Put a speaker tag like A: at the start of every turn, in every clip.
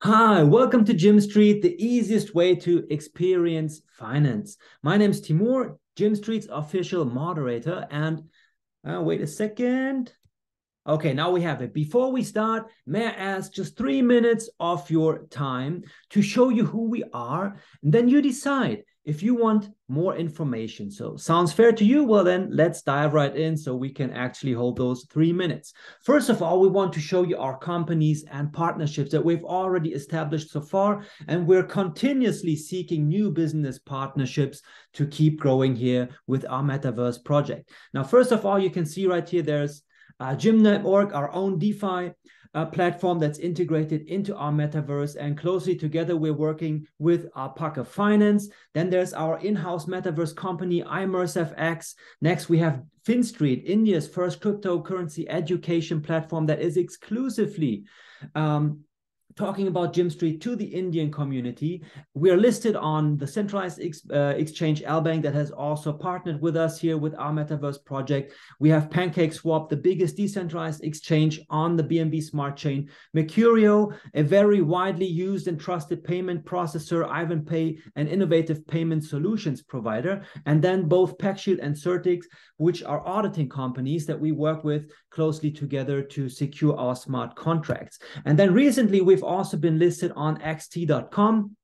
A: Hi, welcome to GYMSTREET, the easiest way to experience finance. My name is Timur, GYMSTREET's official moderator, and wait a second. Okay, now we have it. Before we start, may I ask just 3 minutes of your time to show you who we are, and then you decide if you want more information. So sounds fair to you? Well, then let's dive right in so we can actually hold those 3 minutes. First of all, we want to show you our companies and partnerships that we've already established so far, and we're continuously seeking new business partnerships to keep growing here with our Metaverse project. Now, first of all, you can see right here, there's GYMNET, our own DeFi platform that's integrated into our metaverse, and closely together we're working with Alpaca Finance. Then there's our in-house metaverse company GYMSTREET. Next we have FinStreet, India's first cryptocurrency education platform that is exclusively talking about GYMSTREET to the Indian community. We are listed on the centralized exchange Albank that has also partnered with us here with our Metaverse project. We have PancakeSwap, the biggest decentralized exchange on the BNB Smart Chain. Mercurio, a very widely used and trusted payment processor. Ivanpay, an innovative payment solutions provider. And then both PackShield and Certix, which are auditing companies that we work with closely together to secure our smart contracts. And then recently, we've also been listed on xt.com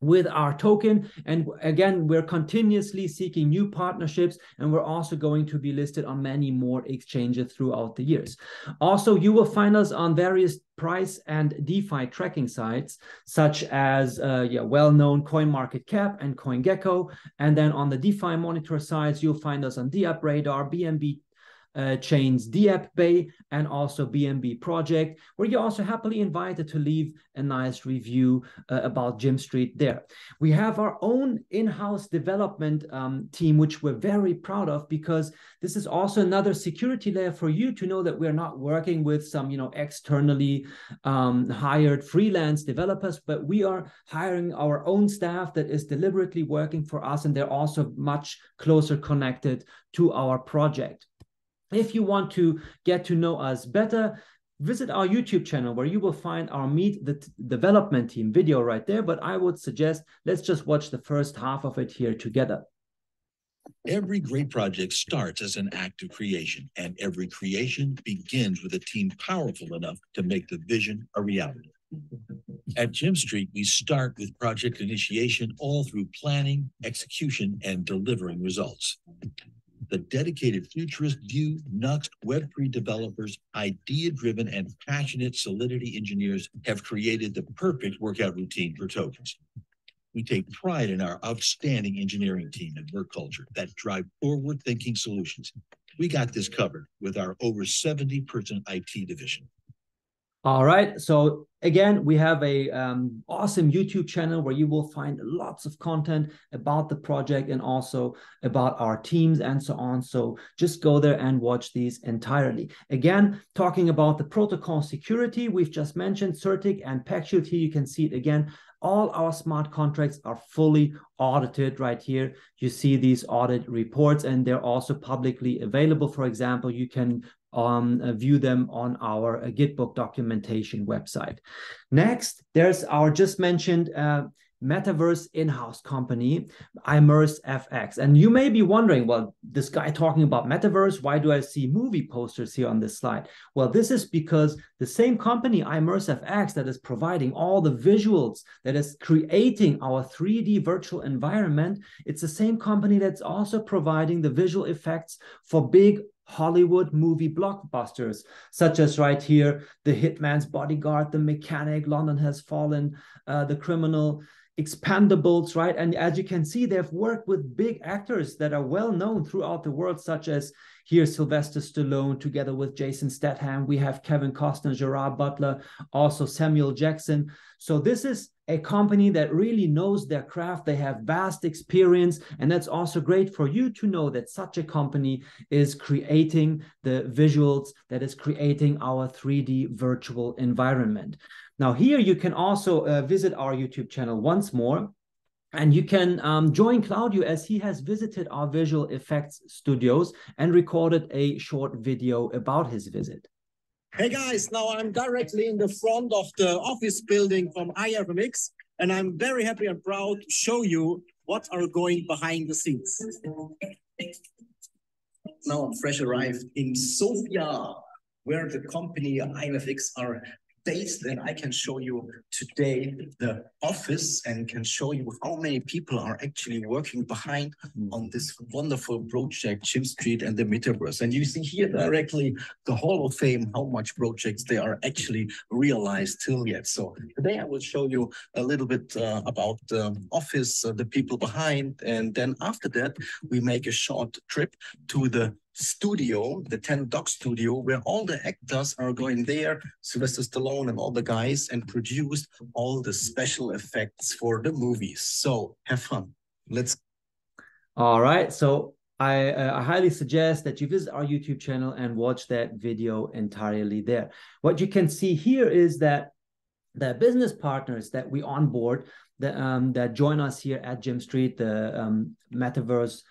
A: with our token. And again, we're continuously seeking new partnerships, and we're also going to be listed on many more exchanges throughout the years. Also, you will find us on various price and DeFi tracking sites, such as well-known CoinMarketCap and CoinGecko. And then on the DeFi monitor sites, you'll find us on DApp Radar, BNB Chains, DApp Bay, and also BNB Project, where you're also happily invited to leave a nice review about GYMSTREET there. We have our own in-house development team, which we're very proud of, because this is also another security layer for you to know that we're not working with some, externally hired freelance developers, but we are hiring our own staff that is deliberately working for us, and they're also much closer connected to our project. If you want to get to know us better, visit our YouTube channel where you will find our Meet the Development Team video right there. But I would suggest let's just watch the first half of it here together.
B: Every great project starts as an act of creation, and every creation begins with a team powerful enough to make the vision a reality. At GYMSTREET, we start with project initiation all through planning, execution, and delivering results. The dedicated futurist view, Nuxt, Web3 developers, idea-driven and passionate Solidity engineers have created the perfect workout routine for tokens. We take pride in our outstanding engineering team and work culture that drive forward-thinking solutions. We got this covered with our over 70-person IT division.
A: All right, so again, we have a awesome YouTube channel where you will find lots of content about the project and also about our teams and so on. So just go there and watch these entirely. Again, talking about the protocol security, we've just mentioned Certix and PackShield. Here you can see it again. All our smart contracts are fully audited right here. You see these audit reports, and they're also publicly available. For example, you can view them on our Gitbook documentation website. Next, there's our just mentioned Metaverse in-house company, GYMSTREET. And you may be wondering, well, this guy talking about Metaverse, why do I see movie posters here on this slide? Well, this is because the same company, GYMSTREET, that is providing all the visuals, that is creating our 3D virtual environment, it's the same company that's also providing the visual effects for big Hollywood movie blockbusters, such as right here, The Hitman's Bodyguard, The Mechanic, London Has Fallen, The Criminal, Expendables, right? And as you can see, they've worked with big actors that are well known throughout the world, such as here Sylvester Stallone together with Jason Statham. We have Kevin Costner, Gerard Butler, also Samuel Jackson. So this is a company that really knows their craft. They have vast experience, and that's also great for you to know that such a company is creating the visuals, that is creating our 3D virtual environment. Now here you can also visit our YouTube channel once more, and you can join Claudio as he has visited our visual effects studios and recorded a short video about his visit.
C: Hey guys, now I'm directly in the front of the office building from IFMX, and I'm very happy and proud to show you what are going behind the scenes. Now I'm fresh arrived in Sofia, where the company IFMX are based, and I can show you today the office and can show you how many people are actually working behind on this wonderful project, GYMSTREET and the Metaverse. And you see here directly the Hall of Fame, how much projects they are actually realized till yet. So today I will show you a little bit about the office, the people behind, and then after that, we make a short trip to the studio, the 10 Doc studio, where all the actors are going there, Sylvester Stallone and all the guys, and produce all the special effects for the movies. So have fun. Let's.
A: All right. So I highly suggest that you visit our YouTube channel and watch that video entirely there. What you can see here is that the business partners that we onboard that join us here at GYMSTREET, the Metaverse.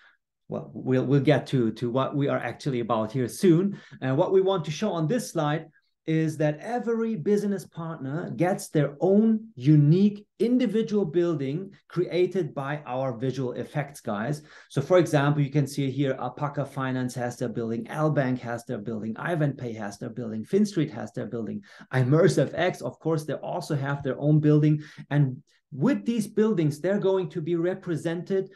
A: Well, we'll get to what we are actually about here soon. And what we want to show on this slide is that every business partner gets their own unique individual building created by our visual effects guys. So for example, you can see here, Alpaca Finance has their building, L-Bank has their building, Ivanpay has their building, FinStreet has their building, ImmerseFX, of course, they also have their own building. And with these buildings, they're going to be represented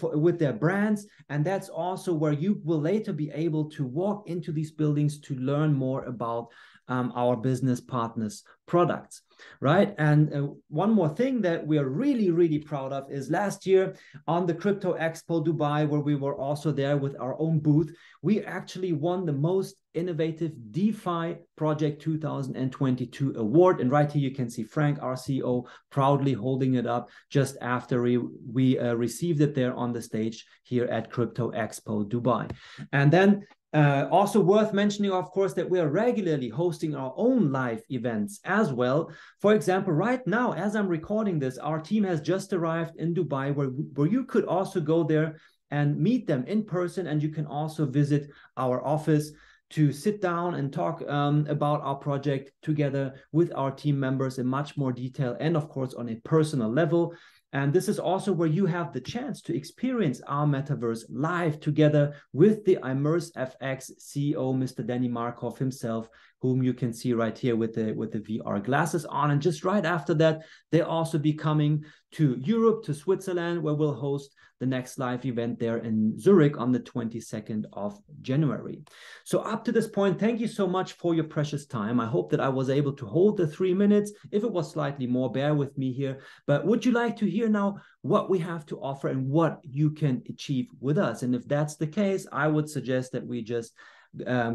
A: with their brands. And that's also where you will later be able to walk into these buildings to learn more about our business partners' products, right? And one more thing that we are really, really proud of is last year on the Crypto Expo Dubai, where we were also there with our own booth, we actually won the most innovative DeFi Project 2022 award. And right here you can see Frank, our CEO, proudly holding it up just after we received it there on the stage here at Crypto Expo Dubai. And then also worth mentioning, of course, that we are regularly hosting our own live events as well. For example, right now, as I'm recording this, our team has just arrived in Dubai, where you could also go there and meet them in person. And you can also visit our office to sit down and talk about our project together with our team members in much more detail and, of course, on a personal level. And this is also where you have the chance to experience our metaverse live together with the ImmerseFX CEO, Mr. Danny Markov himself, whom you can see right here with the VR glasses on. And just right after that, they'll also be coming to Europe, to Switzerland, where we'll host the next live event there in Zurich on the 22nd of January. So up to this point, thank you so much for your precious time. I hope that I was able to hold the 3 minutes. If it was slightly more, bear with me here. But would you like to hear now what we have to offer and what you can achieve with us? And if that's the case, I would suggest that we just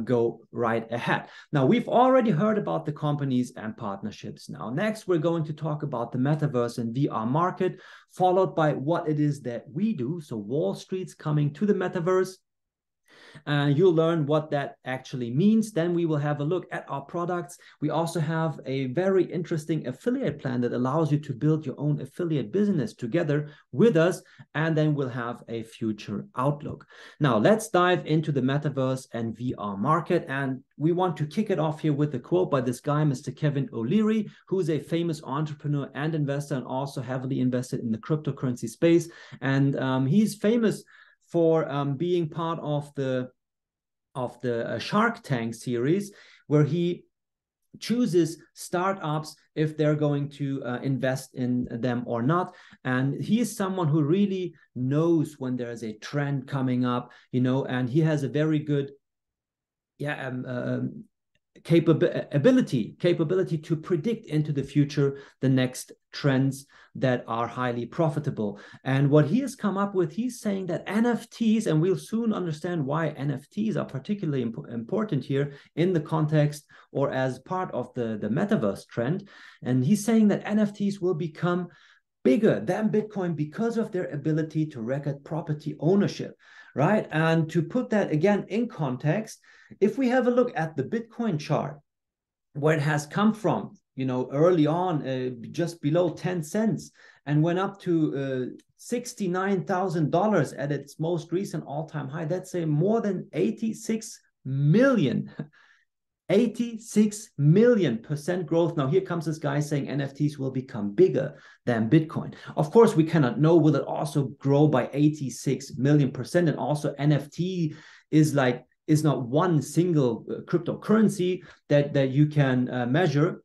A: go right ahead. Now, we've already heard about the companies and partnerships. Now, next, we're going to talk about the metaverse and VR market, followed by what it is that we do. So Wall Street's coming to the metaverse. You'll learn what that actually means. Then we will have a look at our products. We also have a very interesting affiliate plan that allows you to build your own affiliate business together with us. And then we'll have a future outlook. Now, let's dive into the metaverse and VR market. And we want to kick it off here with a quote by this guy, Mr. Kevin O'Leary, who's a famous entrepreneur and investor and also heavily invested in the cryptocurrency space. And he's famous for being part of the Shark Tank series, where he chooses startups if they're going to invest in them or not. And he is someone who really knows when there's a trend coming up, and he has a very good capability to predict into the future the next trends that are highly profitable. And what he has come up with, he's saying that NFTs, and we'll soon understand why NFTs are particularly important here in the context or as part of the metaverse trend. And he's saying that NFTs will become bigger than Bitcoin because of their ability to record property ownership, right? And to put that again in context, if we have a look at the Bitcoin chart, where it has come from, early on, just below 10 cents and went up to $69,000 at its most recent all-time high. That's a more than 86 million 86 million% growth. Now, here comes this guy saying NFTs will become bigger than Bitcoin. Of course, we cannot know. Will it also grow by 86 million%? And also NFT is not one single cryptocurrency that you can measure.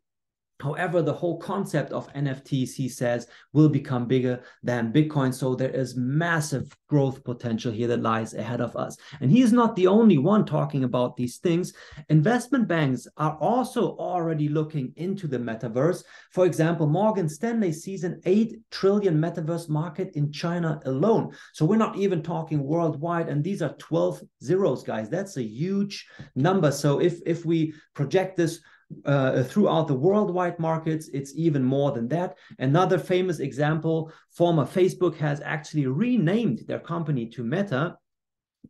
A: However, the whole concept of NFTs, he says, will become bigger than Bitcoin. So there is massive growth potential here that lies ahead of us. And he's not the only one talking about these things. Investment banks are also already looking into the metaverse. For example, Morgan Stanley sees an 8 trillion metaverse market in China alone. So we're not even talking worldwide. And these are 12 zeros, guys. That's a huge number. So if we project this throughout the worldwide markets, it's even more than that. Another famous example, former Facebook has actually renamed their company to Meta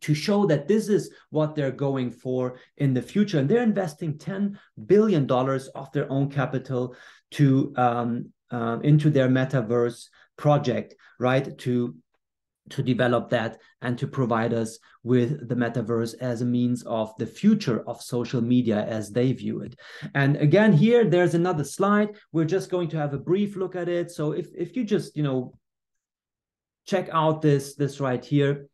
A: to show that this is what they're going for in the future. And they're investing $10 billion of their own capital to into their metaverse project, right? To develop that and to provide us with the metaverse as a means of the future of social media as they view it. And again, here, there's another slide. We're just going to have a brief look at it. So if you just, check out this right here,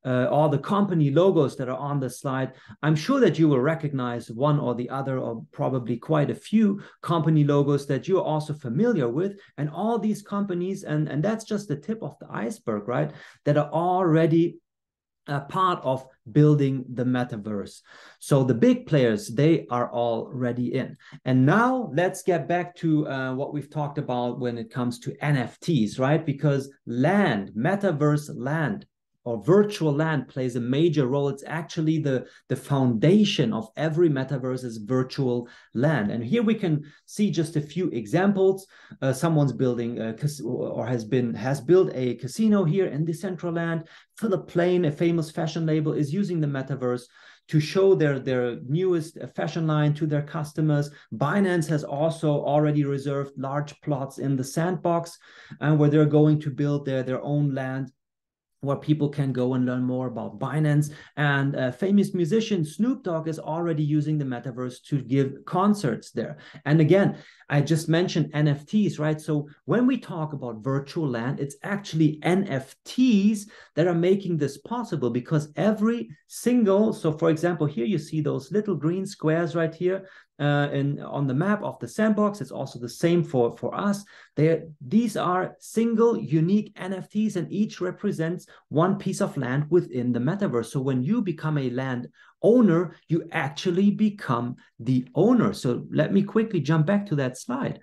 A: all the company logos that are on the slide, I'm sure that you will recognize one or the other, or probably quite a few company logos that you're also familiar with. And all these companies, and that's just the tip of the iceberg, right, that are already a part of building the metaverse. So the big players, they are already in. And now let's get back to what we've talked about when it comes to NFTs, right? Because land, metaverse land, or virtual land plays a major role. It's actually the foundation of every metaverse is virtual land. And here we can see just a few examples. Someone's building or has built a casino here in Decentraland. Philip Plain, a famous fashion label, is using the metaverse to show their newest fashion line to their customers. Binance has also already reserved large plots in the sandbox, where they're going to build their own land, where people can go and learn more about Binance. And famous musician Snoop Dogg is already using the metaverse to give concerts there. And again, I just mentioned NFTs, right? So when we talk about virtual land, it's actually NFTs that are making this possible, because every single, so for example, here you see those little green squares right here on the map of the sandbox. It's also the same for us. These are single unique NFTs, and each represents one piece of land within the metaverse. So when you become a land owner, you actually become the owner. So let me quickly jump back to that slide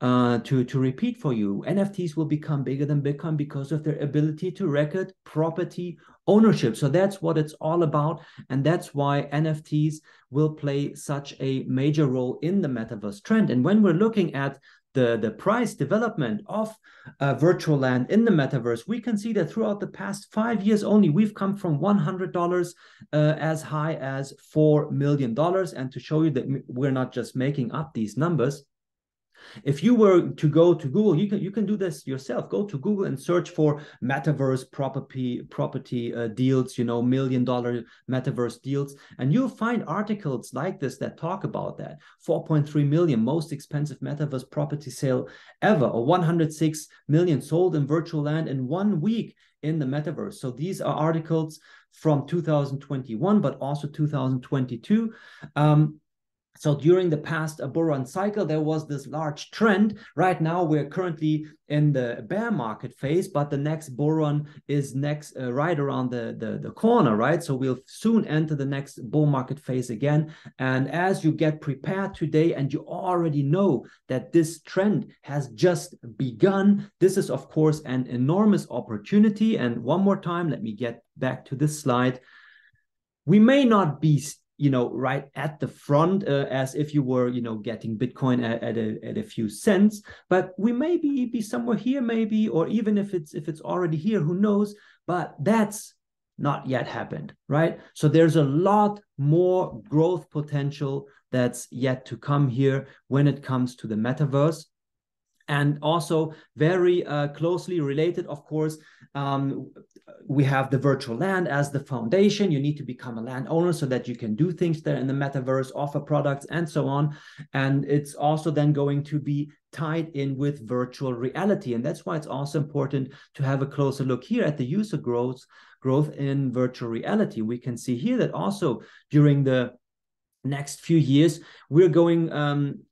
A: to repeat for you. NFTs will become bigger than Bitcoin because of their ability to record property ownership. So that's what it's all about. And that's why NFTs will play such a major role in the metaverse trend. And when we're looking at the price development of virtual land in the metaverse, we can see that throughout the past 5 years only, we've come from $100 as high as $4 million. And to show you that we're not just making up these numbers, if you were to go to Google, you can do this yourself. Go to Google and search for metaverse property deals, $1 million metaverse deals, and you'll find articles like this that talk about that. 4.3 million, most expensive metaverse property sale ever, or 106 million sold in virtual land in 1 week in the metaverse. So these are articles from 2021, but also 2022. So during the past bull run cycle, there was this large trend. Right now, we're currently in the bear market phase, but the next bull run is right around the corner, right? So we'll soon enter the next bull market phase again. And as you get prepared today, and you already know that this trend has just begun, this is, of course, an enormous opportunity. And one more time, let me get back to this slide. We may not be right at the front as if you were, getting Bitcoin at a few cents, but we may be somewhere here, maybe, or even if it's already here, who knows? But that's not yet happened, right? So there's a lot more growth potential that's yet to come here when it comes to the metaverse. And also very closely related, of course, we have the virtual land as the foundation. You need to become a landowner so that you can do things there in the metaverse, offer products, and so on. And it's also then going to be tied in with virtual reality. And that's why it's also important to have a closer look here at the user growth in virtual reality. We can see here that also during the next few years, we're going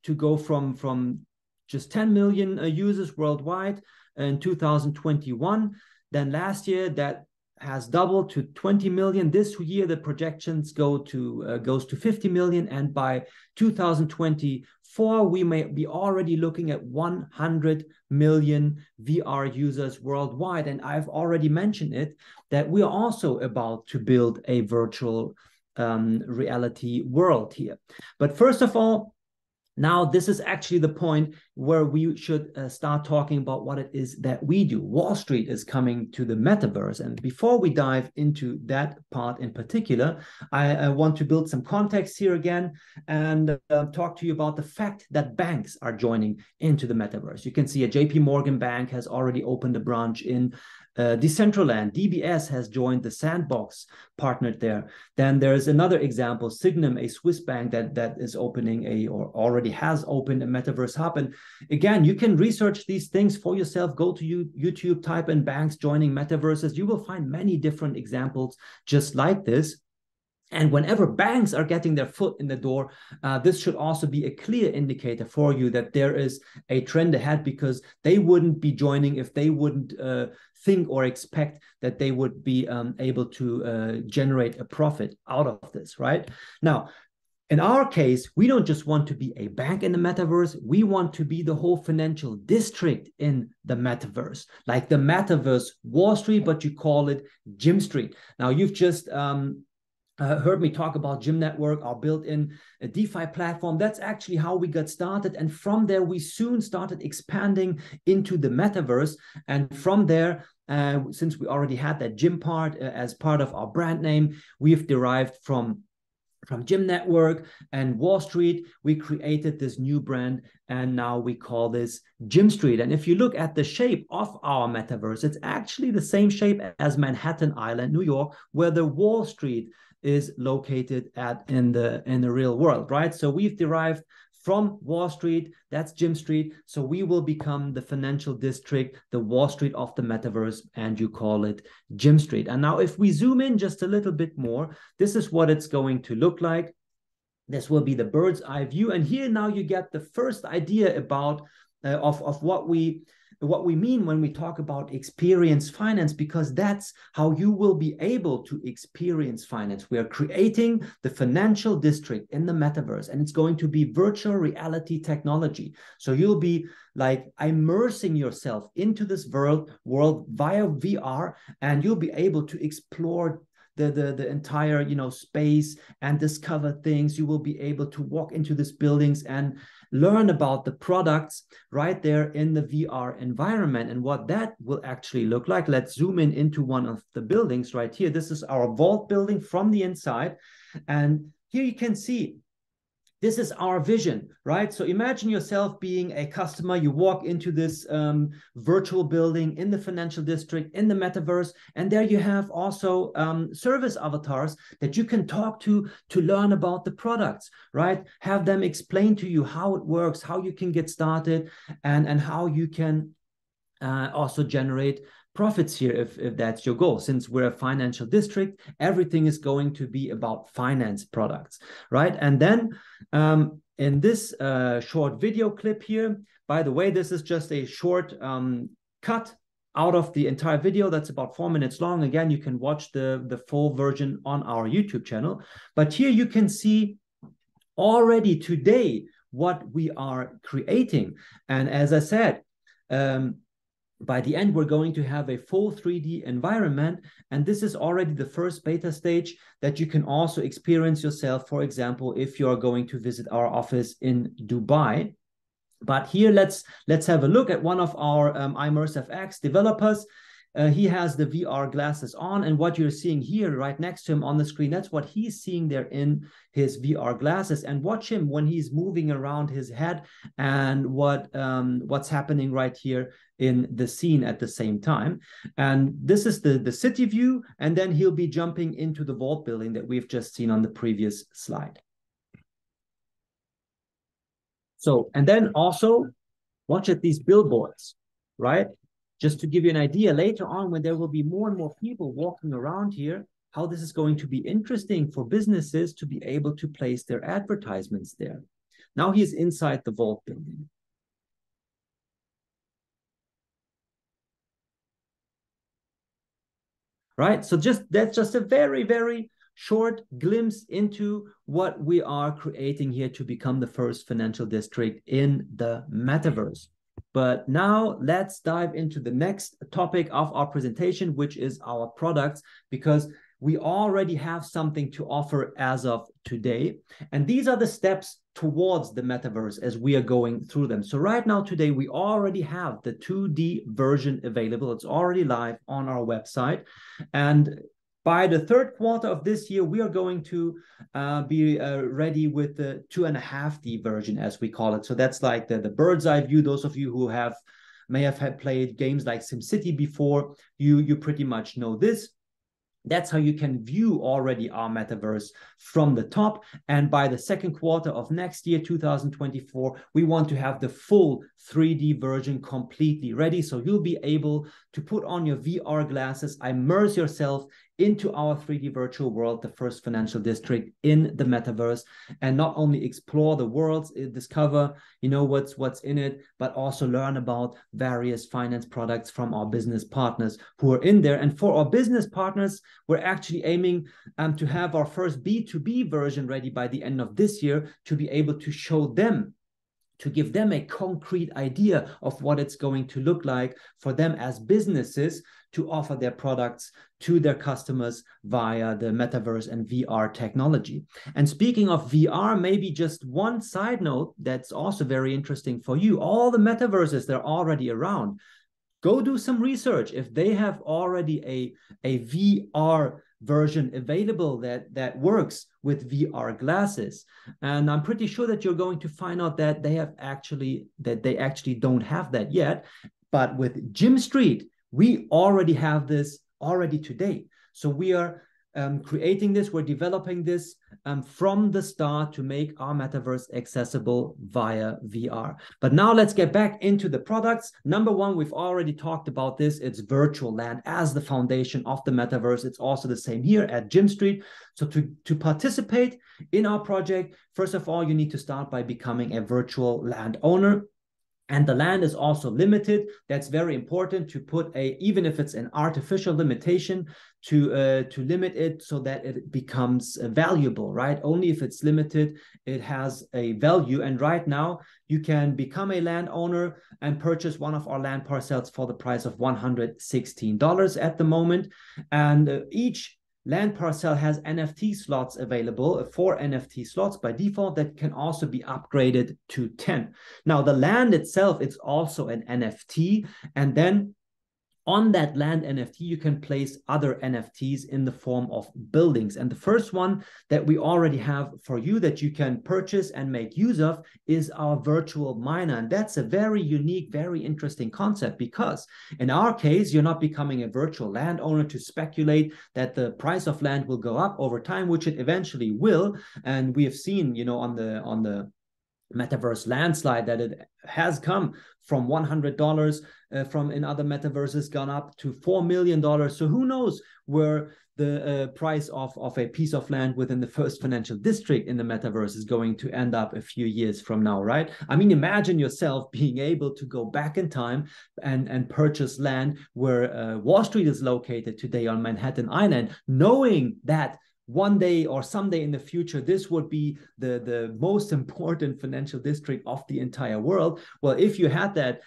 A: to go from just 10 million users worldwide in 2021. Then last year, that has doubled to 20 million. This year, the projections goes to 50 million. And by 2024, we may be already looking at 100 million VR users worldwide. And I've already mentioned it, that we are also about to build a virtual reality world here. But first of all, now, this is actually the point where we should start talking about what it is that we do. Wall Street is coming to the metaverse. And before we dive into that part in particular, I want to build some context here again and talk to you about the fact that banks are joining into the metaverse. You can see a JP Morgan bank has already opened a branch in Decentraland. DBS has joined the Sandbox, partnered there. Then there's another example, Signum, a Swiss bank that is opening or already has opened a metaverse hub. And again, you can research these things for yourself. Go to YouTube, type in banks joining metaverses. You will find many different examples just like this. And whenever banks are getting their foot in the door, this should also be a clear indicator for you that there is a trend ahead, because they wouldn't be joining if they wouldn't think or expect that they would be able to generate a profit out of this, right? Now, in our case, we don't just want to be a bank in the metaverse. We want to be the whole financial district in the metaverse, like the metaverse Wall Street, but you call it GYMSTREET. Now, you've just heard me talk about Gym Network, our built-in DeFi platform. That's actually how we got started. And from there, we soon started expanding into the metaverse. And from there, since we already had that gym part as part of our brand name, we've derived from Gym Network and Wall Street, we created this new brand, and now we call this GYMSTREET. And if you look at the shape of our metaverse, it's actually the same shape as Manhattan Island, New York, where the Wall Street is located in the real world, right? So we've derived from Wall Street, that's GYMSTREET. So we will become the financial district, the Wall Street of the metaverse, and you call it GYMSTREET. And now if we zoom in just a little bit more, this is what it's going to look like. This will be the bird's eye view. And here now you get the first idea about of what we mean when we talk about experience finance, because that's how you will be able to experience finance. We are creating the financial district in the metaverse, and it's going to be virtual reality technology. So you'll be like immersing yourself into this world via VR, and you'll be able to explore the entire space and discover things. You will be able to walk into these buildings and learn about the products right there in the VR environment and what that will actually look like. Let's zoom in into one of the buildings right here. This is our vault building from the inside, and here you can see this is our vision, right? So imagine yourself being a customer. You walk into this virtual building in the financial district, in the metaverse, and there you have also service avatars that you can talk to learn about the products, right? Have them explain to you how it works, how you can get started, and how you can also generate profits here if that's your goal. Since we're a financial district, everything is going to be about finance products, right? And then in this short video clip here, by the way, this is just a short cut out of the entire video that's about 4 minutes long. Again, you can watch the full version on our YouTube channel. But here you can see already today what we are creating. And as I said, by the end, we're going to have a full 3D environment. And this is already the first beta stage that you can also experience yourself, for example, if you're going to visit our office in Dubai. But here, let's have a look at one of our iMersiveX developers. he has the VR glasses on, and what you're seeing here right next to him on the screen, that's what he's seeing there in his VR glasses. And watch him when he's moving around his head and what's happening right here in the scene at the same time. And this is the city view, and then he'll be jumping into the vault building that we've just seen on the previous slide. So, and then also watch at these billboards, right? Just to give you an idea, later on when there will be more and more people walking around here, how this is going to be interesting for businesses to be able to place their advertisements there. Now he is inside the vault building. Right, so that's just a very, very short glimpse into what we are creating here to become the first financial district in the metaverse. But now let's dive into the next topic of our presentation, which is our products, because we already have something to offer as of today. And these are the steps towards the metaverse as we are going through them. So right now, today, we already have the 2D version available. It's already live on our website. And by the third quarter of this year, we are going to be ready with the 2.5D version, as we call it. So that's like the bird's eye view. Those of you who may have played games like SimCity before, you pretty much know this. That's how you can view already our metaverse from the top. And by the second quarter of next year, 2024, we want to have the full 3D version completely ready. So you'll be able to put on your VR glasses, immerse yourself into our 3D virtual world, the first financial district in the metaverse, and not only explore the worlds, discover, what's in it, but also learn about various finance products from our business partners who are in there. And for our business partners, we're actually aiming to have our first B2B version ready by the end of this year to be able to show them, to give them a concrete idea of what it's going to look like for them as businesses to offer their products to their customers via the metaverse and VR technology. And speaking of VR, maybe just one side note that's also very interesting for you. All the metaverses, they're already around. Go do some research. If they have already a VR version available that works with VR glasses, and I'm pretty sure that you're going to find out that they actually don't have that yet. But with GYMSTREET, we already have this already today. So we are creating this, we're developing this from the start to make our metaverse accessible via VR. But now let's get back into the products. Number one, we've already talked about this. It's virtual land as the foundation of the metaverse. It's also the same here at GYMSTREET. So to participate in our project, first of all, you need to start by becoming a virtual land owner. And the land is also limited. That's very important to put even if it's an artificial limitation, to limit it so that it becomes valuable, right? Only if it's limited, it has a value. And right now, you can become a landowner and purchase one of our land parcels for the price of $116 at the moment. And each land parcel has NFT slots available, 4 NFT slots by default that can also be upgraded to 10. Now, the land itself, it's also an NFT. And then on that land NFT, you can place other NFTs in the form of buildings. And the first one that we already have for you that you can purchase and make use of is our virtual miner. And that's a very unique, very interesting concept, because in our case, you're not becoming a virtual landowner to speculate that the price of land will go up over time, which it eventually will. And we have seen, on the metaverse landslide that it has come from $100 from in other metaverses gone up to $4 million. So who knows where the price of a piece of land within the first financial district in the metaverse is going to end up a few years from now, right? I mean, imagine yourself being able to go back in time and purchase land where Wall Street is located today on Manhattan Island, knowing that one day or someday in the future, this would be the most important financial district of the entire world. Well, if you had that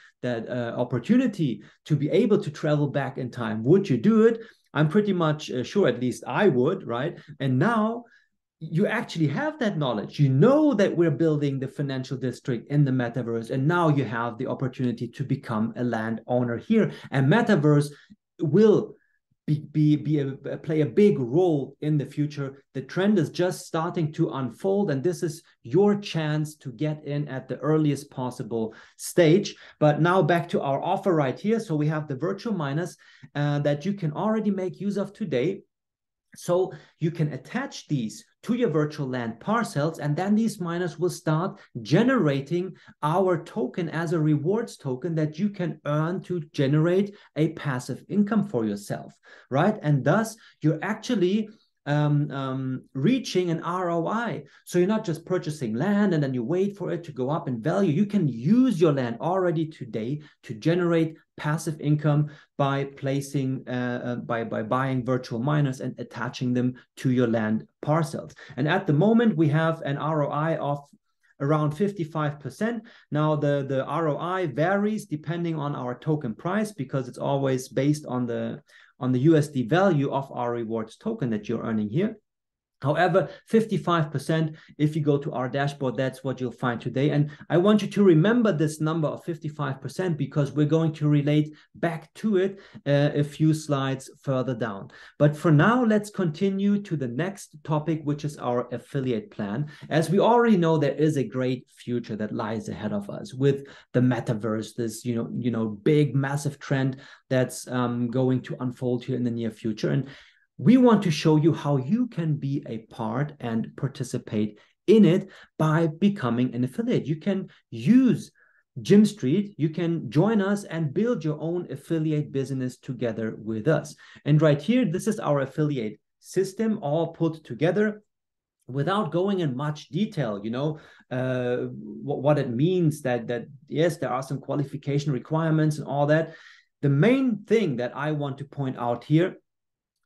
A: opportunity to be able to travel back in time, would you do it? I'm pretty much sure, at least I would, right? And now you actually have that knowledge. You know that we're building the financial district in the metaverse, and now you have the opportunity to become a landowner here. And metaverse will play a big role in the future. The trend is just starting to unfold, and this is your chance to get in at the earliest possible stage. But now back to our offer right here. So we have the virtual miners that you can already make use of today. So you can attach these to your virtual land parcels, and then these miners will start generating our token as a rewards token that you can earn to generate a passive income for yourself, right? And thus you're actually reaching an ROI. So you're not just purchasing land and then you wait for it to go up in value. You can use your land already today to generate passive income by placing, by buying virtual miners and attaching them to your land parcels. And at the moment, we have an ROI of around 55%. Now, the ROI varies depending on our token price because it's always based on the USD value of our rewards token that you're earning here. However, 55%, if you go to our dashboard, that's what you'll find today. And I want you to remember this number of 55% because we're going to relate back to it a few slides further down. But for now, let's continue to the next topic, which is our affiliate plan. As we already know, there is a great future that lies ahead of us with the metaverse, this big, massive trend that's going to unfold here in the near future. And we want to show you how you can be a part and participate in it by becoming an affiliate. You can use GYMSTREET, you can join us and build your own affiliate business together with us. And right here, this is our affiliate system all put together. Without going in much detail, what it means that yes, there are some qualification requirements and all that. The main thing that I want to point out here,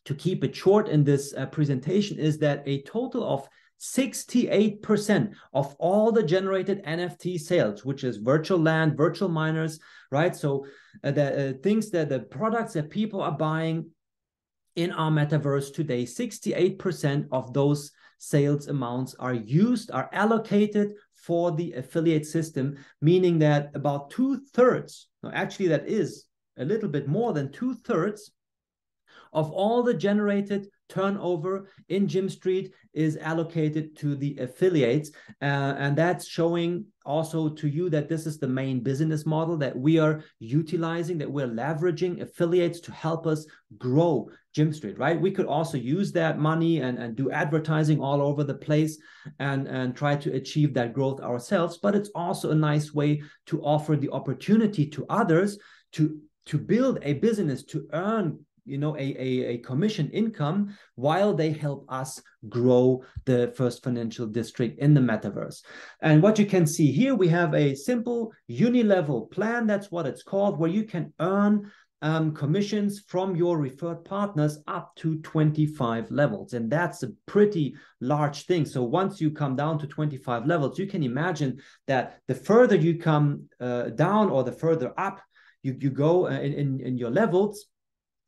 A: to keep it short in this presentation, is that a total of 68% of all the generated NFT sales, which is virtual land, virtual miners, right? So the products that people are buying in our metaverse today, 68% of those sales amounts are allocated for the affiliate system, meaning that about 2/3, no, actually that is a little bit more than 2/3 of all the generated turnover in GYMSTREET is allocated to the affiliates. And that's showing also to you that this is the main business model that we are utilizing, that we're leveraging affiliates to help us grow GYMSTREET, right? We could also use that money and do advertising all over the place and try to achieve that growth ourselves. But it's also a nice way to offer the opportunity to others to build a business, to earn a commission income while they help us grow the first financial district in the metaverse. And what you can see here, we have a simple uni-level plan, that's what it's called, where you can earn commissions from your referred partners up to 25 levels. And that's a pretty large thing. So once you come down to 25 levels, you can imagine that the further you come down or the further up you go in your levels,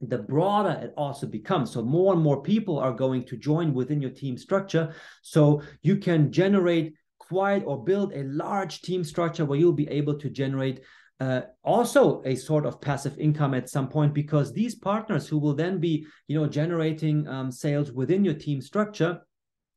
A: the broader it also becomes. So more and more people are going to join within your team structure. So you can generate or build a large team structure where you'll be able to generate also a sort of passive income at some point, because these partners who will then be, generating sales within your team structure,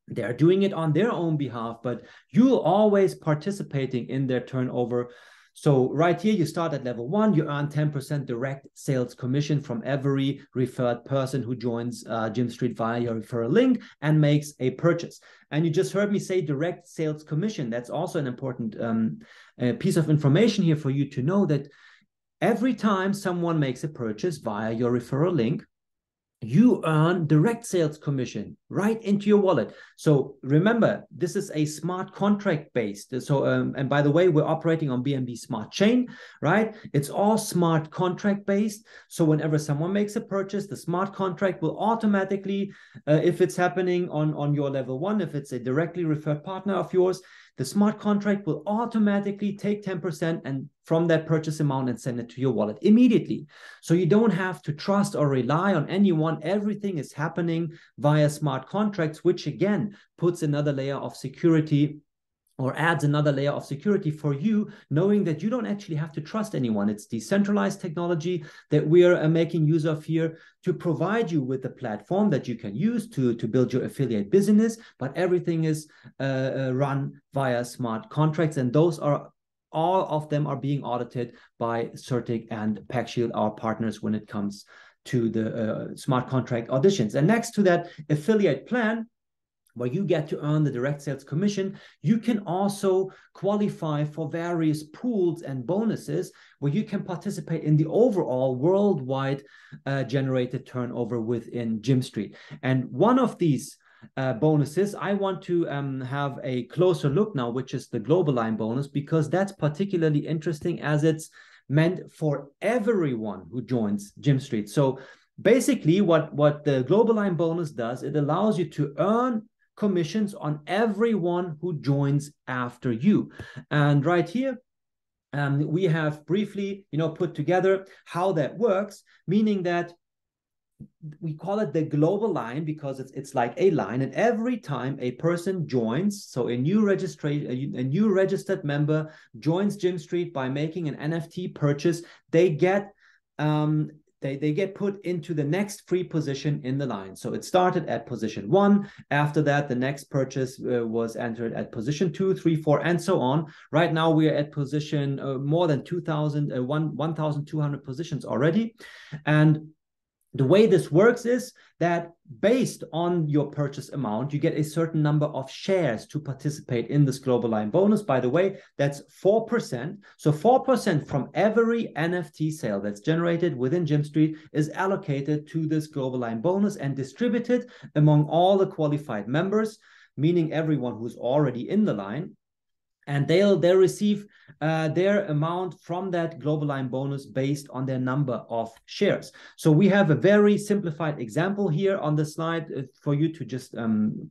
A: they're doing it on their own behalf, but you're always participating in their turnover. So right here, you start at level 1, you earn 10% direct sales commission from every referred person who joins GYMSTREET via your referral link and makes a purchase. And you just heard me say direct sales commission. That's also an important piece of information here for you to know, that every time someone makes a purchase via your referral link, you earn direct sales commission right into your wallet. So remember, this is a smart contract based. So, and by the way, we're operating on BNB Smart Chain, right? It's all smart contract based. So whenever someone makes a purchase, the smart contract will automatically, if it's happening on your level 1, if it's a directly referred partner of yours, the smart contract will automatically take 10% and from that purchase amount and send it to your wallet immediately. So you don't have to trust or rely on anyone. Everything is happening via smart contracts, which again puts another layer of security or adds another layer of security for you, knowing that you don't actually have to trust anyone. It's decentralized technology that we're making use of here to provide you with a platform that you can use to build your affiliate business, but everything is run via smart contracts, and those are all of them are being audited by Certic and PackShield, our partners, when it comes to the smart contract auditions. And next to that affiliate plan, where you get to earn the direct sales commission, you can also qualify for various pools and bonuses where you can participate in the overall worldwide generated turnover within GYMSTREET. And one of these bonuses, I want to have a closer look now, which is the Global Line bonus, because that's particularly interesting as it's meant for everyone who joins GYMSTREET. So basically what the Global Line bonus does, it allows you to earn commissions on everyone who joins after you. And right here, we have briefly, put together how that works, meaning that we call it the global line because it's like a line, and every time a person joins, so a new registered member joins GYMSTREET by making an NFT purchase, they get they get put into the next free position in the line. So it started at position 1. After that, the next purchase was entered at position 2, 3, 4, and so on. Right now, we are at position more than 1,200 positions already. And the way this works is that based on your purchase amount, you get a certain number of shares to participate in this Global Line bonus. By the way, that's 4%. So 4% from every NFT sale that's generated within GYMSTREET is allocated to this Global Line bonus and distributed among all the qualified members, meaning everyone who's already in the line. And they'll receive their amount from that Global Line bonus based on their number of shares. So we have a very simplified example here on the slide for you to just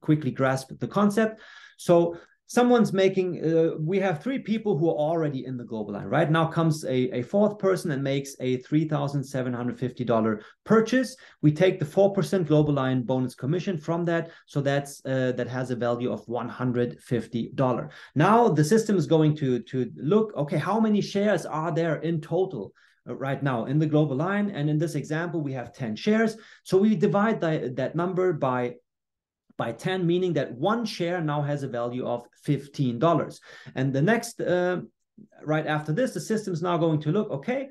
A: quickly grasp the concept. So someone's making, we have 3 people who are already in the Global Line. Right now comes a 4th person and makes a $3,750 purchase. We take the 4% Global Line bonus commission from that. So that's that has a value of $150. Now the system is going to look, okay, how many shares are there in total right now in the Global Line? And in this example, we have 10 shares. So we divide that number by 10, meaning that 1 share now has a value of $15. And the next, right after this, the system is now going to look, okay,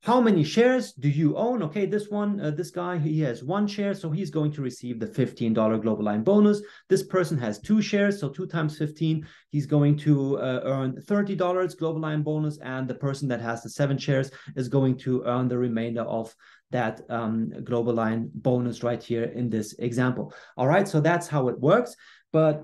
A: how many shares do you own? Okay, this guy, he has 1 share, so he's going to receive the $15 Global Line bonus. This person has 2 shares, so 2 times 15, he's going to earn $30 Global Line bonus, and the person that has the 7 shares is going to earn the remainder of that Global Line bonus right here in this example. All right, so that's how it works. But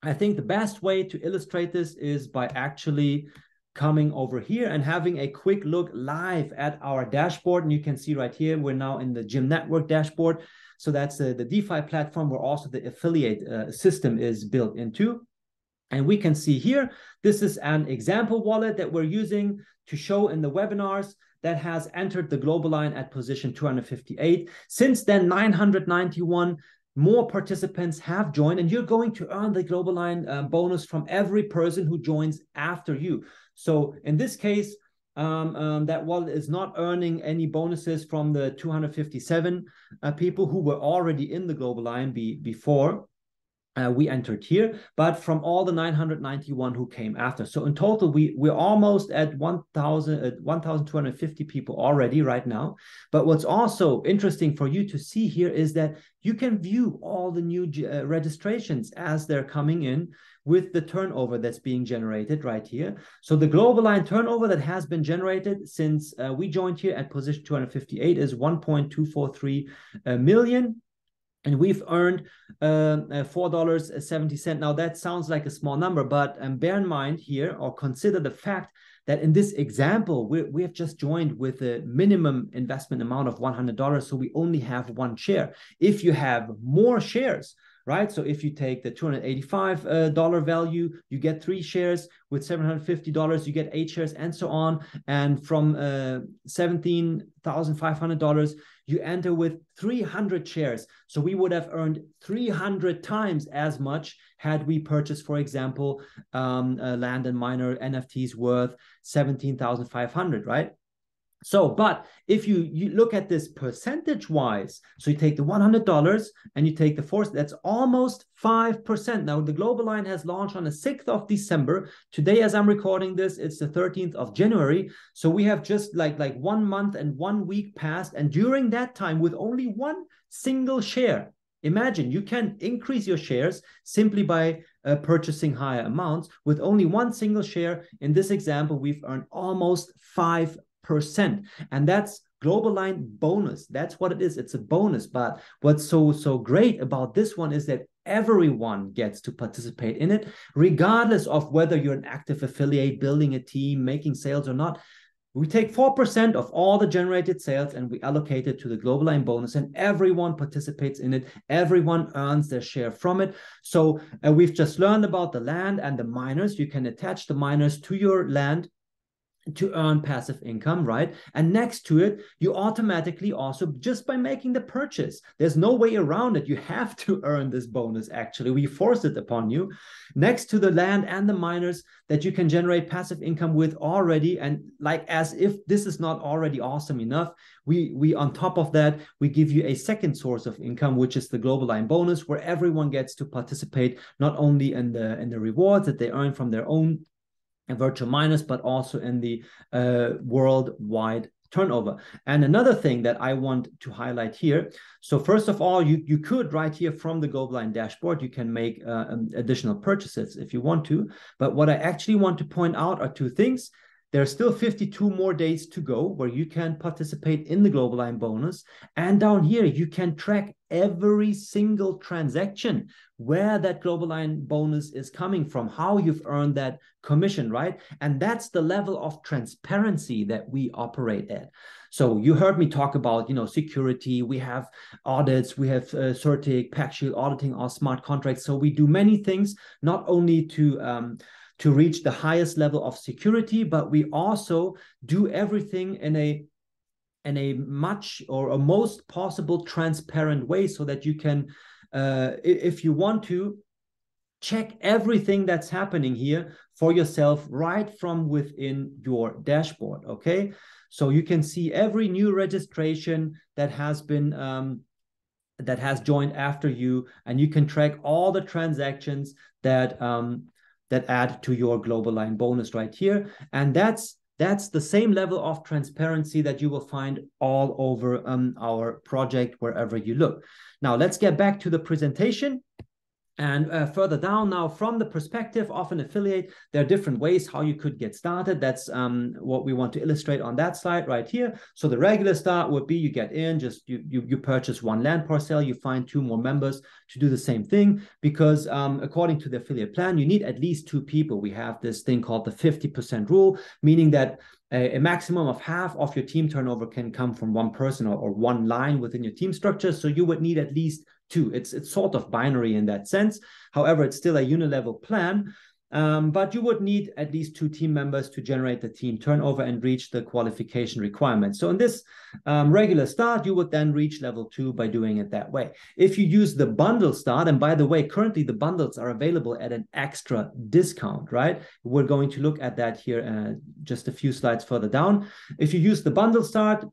A: I think the best way to illustrate this is by actually coming over here and having a quick look live at our dashboard. And you can see right here, we're now in the Gym Network dashboard. So that's the DeFi platform where also the affiliate system is built into. And we can see here, this is an example wallet that we're using to show in the webinars that has entered the Global Line at position 258. Since then, 991 more participants have joined, and you're going to earn the Global Line bonus from every person who joins after you. So in this case, that wallet is not earning any bonuses from the 257 people who were already in the Global Line before we entered here, but from all the 991 who came after. So in total, we're almost at 1,250 people already right now. But what's also interesting for you to see here is that you can view all the new registrations as they're coming in with the turnover that's being generated right here. So the Global Line turnover that has been generated since we joined here at position 258 is 1.243 million. And we've earned $4.70. Now, that sounds like a small number, but bear in mind here, or consider the fact that in this example, we have just joined with a minimum investment amount of $100, so we only have 1 share. If you have more shares, right? So if you take the $285 value, you get 3 shares. With $750, you get 8 shares, and so on. And from $17,500, you enter with 300 shares. So we would have earned 300 times as much had we purchased, for example, land and minor NFTs worth 17,500, right? So, but if you look at this percentage-wise, so you take the $100 and you take the 4, that's almost 5%. Now, the Global Line has launched on the 6th of December. Today, as I'm recording this, it's the 13th of January. So we have just like 1 month and 1 week passed. And during that time, with only 1 single share, imagine you can increase your shares simply by purchasing higher amounts. With only 1 single share, in this example, we've earned almost 5%. And that's Global Line bonus. That's what it is. It's a bonus. But what's so great about this one is that everyone gets to participate in it, regardless of whether you're an active affiliate, building a team, making sales or not. We take 4% of all the generated sales and we allocate it to the Global Line bonus, and everyone participates in it. Everyone earns their share from it. So we've just learned about the land and the miners. You can attach the miners to your land to earn passive income, right? And next to it, you automatically also, just by making the purchase, there's no way around it. You have to earn this bonus, actually. We force it upon you. Next to the land and the miners that you can generate passive income with already, and like as if this is not already awesome enough, we on top of that, we give you a second source of income, which is the Global Line bonus, where everyone gets to participate not only in the rewards that they earn from their own and virtual miners, but also in the worldwide turnover. And another thing that I want to highlight here, so first of all, you could right here from the Global Line dashboard, you can make additional purchases if you want to. But what I actually want to point out are 2 things. There are still 52 more days to go where you can participate in the Global Line bonus. And down here, you can track every single transaction, where that Global Line bonus is coming from, how you've earned that commission, right? And that's the level of transparency that we operate at. So you heard me talk about, security. We have audits, we have Certic, PackShield auditing our smart contracts. So we do many things, not only to reach the highest level of security, but we also do everything in a much or a most possible transparent way, so that you can, if you want to, check everything that's happening here for yourself right from within your dashboard, okay? So you can see every new registration that has been that has joined after you, and you can track all the transactions that add to your Global Line bonus right here. And that's the same level of transparency that you will find all over our project, wherever you look. Now, let's get back to the presentation. And further down now, from the perspective of an affiliate, there are different ways how you could get started. That's what we want to illustrate on that slide right here. So the regular start would be you get in, just you purchase 1 land parcel, you find 2 more members to do the same thing, because according to the affiliate plan, you need at least 2 people. We have this thing called the 50% rule, meaning that a maximum of half of your team turnover can come from 1 person or 1 line within your team structure. So you would need at least 2. It's sort of binary in that sense. However, it's still a unilevel plan. But you would need at least 2 team members to generate the team turnover and reach the qualification requirements. So in this regular start, you would then reach level 2 by doing it that way. If you use the bundle start, and by the way, currently the bundles are available at an extra discount, right? We're going to look at that here just a few slides further down. If you use the bundle start,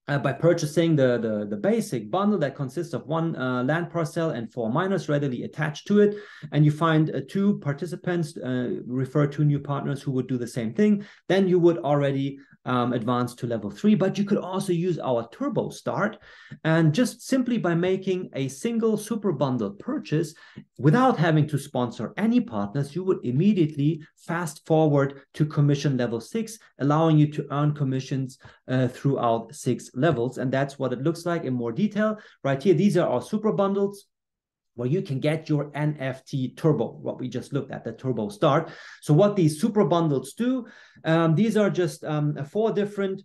A: by purchasing the basic bundle that consists of 1 land parcel and 4 miners readily attached to it, and you find 2 participants, refer to new partners who would do the same thing, then you would already advance to level 3. But you could also use our turbo start, and just simply by making a single super bundle purchase without having to sponsor any partners, you would immediately fast forward to commission level 6, allowing you to earn commissions throughout 6 levels. And that's what it looks like in more detail right here. These are our super bundles, where you can get your NFT turbo, what we just looked at, the turbo start. So what these super bundles do, these are just 4 different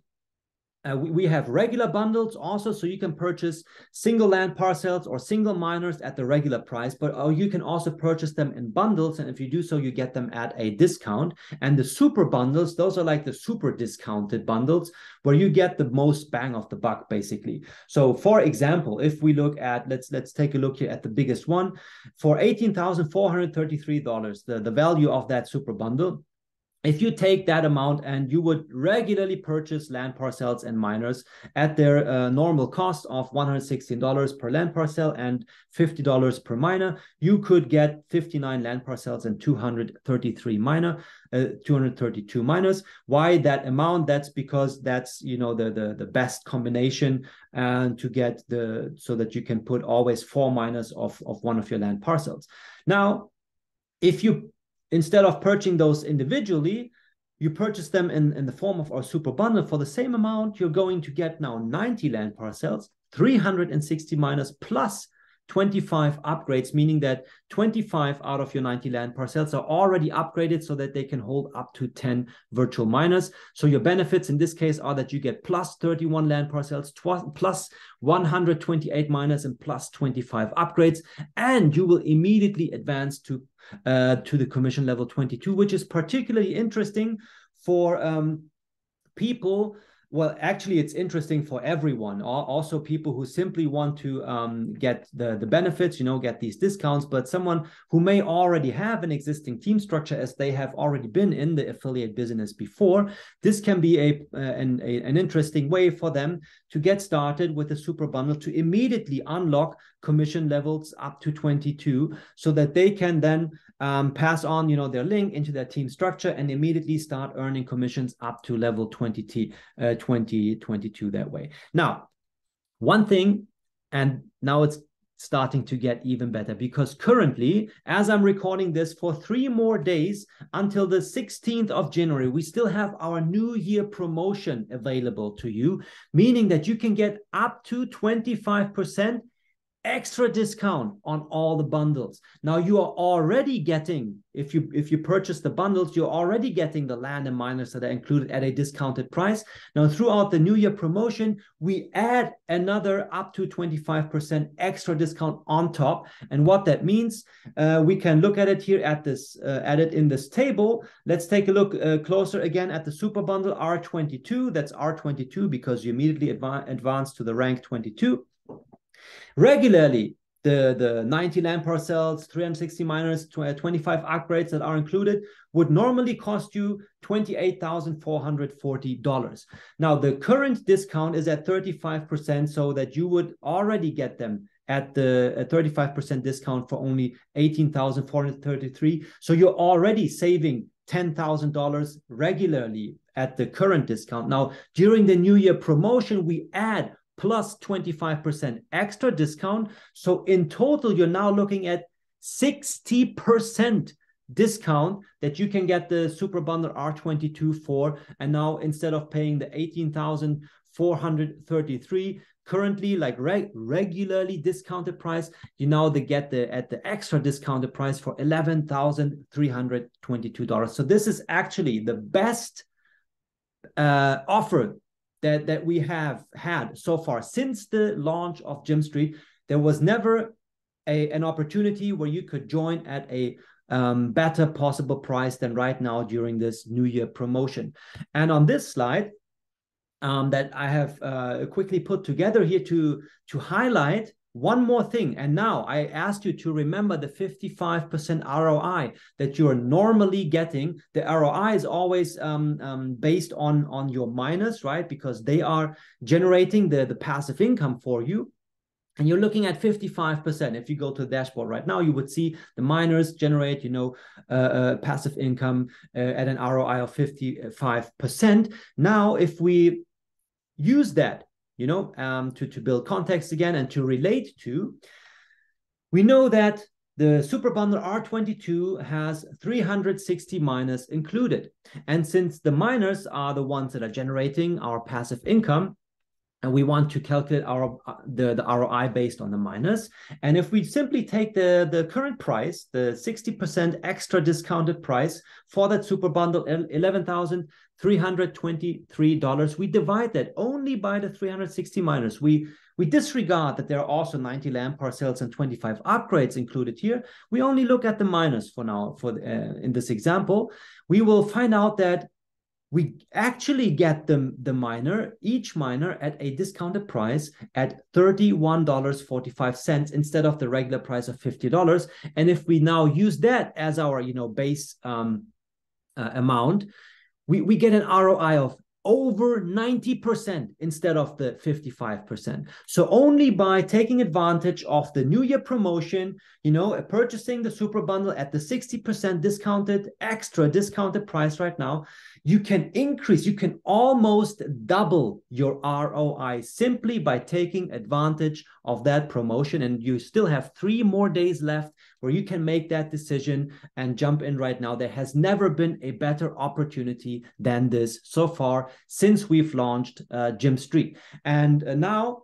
A: We have regular bundles also, so you can purchase single land parcels or single miners at the regular price, but you can also purchase them in bundles, and if you do so, you get them at a discount. And the super bundles, those are like the super discounted bundles where you get the most bang of the buck, basically. So for example, if we look at, let's take a look here at the biggest one, for $18,433, the value of that super bundle. If you take that amount and you would regularly purchase land parcels and miners at their normal cost of $116 per land parcel and $50 per miner, you could get 59 land parcels and 232 miners. Why that amount? That's because that's, you know, the best combination and to get so that you can put always 4 miners of one of your land parcels. Now, if you instead of purchasing those individually, you purchase them in the form of our super bundle for the same amount, you're going to get now 90 land parcels, 360 miners plus 25 upgrades, meaning that 25 out of your 90 land parcels are already upgraded so that they can hold up to 10 virtual miners. So your benefits in this case are that you get plus 31 land parcels, plus 128 miners, and plus 25 upgrades, and you will immediately advance to the commission level 22, which is particularly interesting for people. Well, actually, it's interesting for everyone. Also, people who simply want to get the benefits, you know, get these discounts, but someone who may already have an existing team structure as they have already been in the affiliate business before. This can be an interesting way for them to get started with a super bundle to immediately unlock commission levels up to 22 so that they can then pass on, you know, their link into their team structure and immediately start earning commissions up to level 22 that way. Now, one thing, and now it's starting to get even better, because currently, as I'm recording this, for 3 more days until the 16th of January, we still have our New Year promotion available to you, meaning that you can get up to 25% extra discount on all the bundles. Now you are already getting, if you purchase the bundles, you're already getting the land and miners that are included at a discounted price. Now throughout the New Year promotion, we add another up to 25% extra discount on top. And what that means, we can look at it here at this added in this table. Let's take a look closer again at the super bundle R22. That's R22 because you immediately advance to the rank 22. Regularly, the 90 land parcels, 360 miners, 25 upgrades that are included would normally cost you $28,440. Now, the current discount is at 35%, so that you would already get them at the 35% discount for only $18,433. So you're already saving $10,000 regularly at the current discount. Now, during the New Year promotion, we add plus 25% extra discount. So in total, you're now looking at 60% discount that you can get the super bundle R22 for. And now instead of paying the 18,433 currently, like regularly discounted price, you now get at the extra discounted price for $11,322. So this is actually the best offer that we have had so far. Since the launch of GYMSTREET, there was never an opportunity where you could join at a better possible price than right now during this New Year promotion. And on this slide that I have quickly put together here to highlight one more thing. And now I asked you to remember the 55% ROI that you're normally getting. The ROI is always based on your miners, right? Because they are generating the passive income for you. And you're looking at 55%. If you go to the dashboard right now, you would see the miners generate, you know, passive income at an ROI of 55%. Now, if we use that, you know, to build context again and to relate to, we know that the super bundle R22 has 360 miners included. And since the miners are the ones that are generating our passive income, and we want to calculate our the ROI based on the minus. And if we simply take the current price, the 60% extra discounted price for that super bundle, $11,323, we divide that only by the 360 minus. We disregard that there are also 90 land parcels and 25 upgrades included here. We only look at the minus for now. In this example, we will find out that we actually get each miner at a discounted price at $31.45 instead of the regular price of $50. And if we now use that as our base amount, we get an ROI of over 90% instead of the 55%. So only by taking advantage of the New Year promotion, purchasing the super bundle at the 60% extra discounted price right now, you can almost double your ROI simply by taking advantage of that promotion. And you still have 3 more days left where you can make that decision and jump in right now. There has never been a better opportunity than this so far since we've launched GYMSTREET. And now,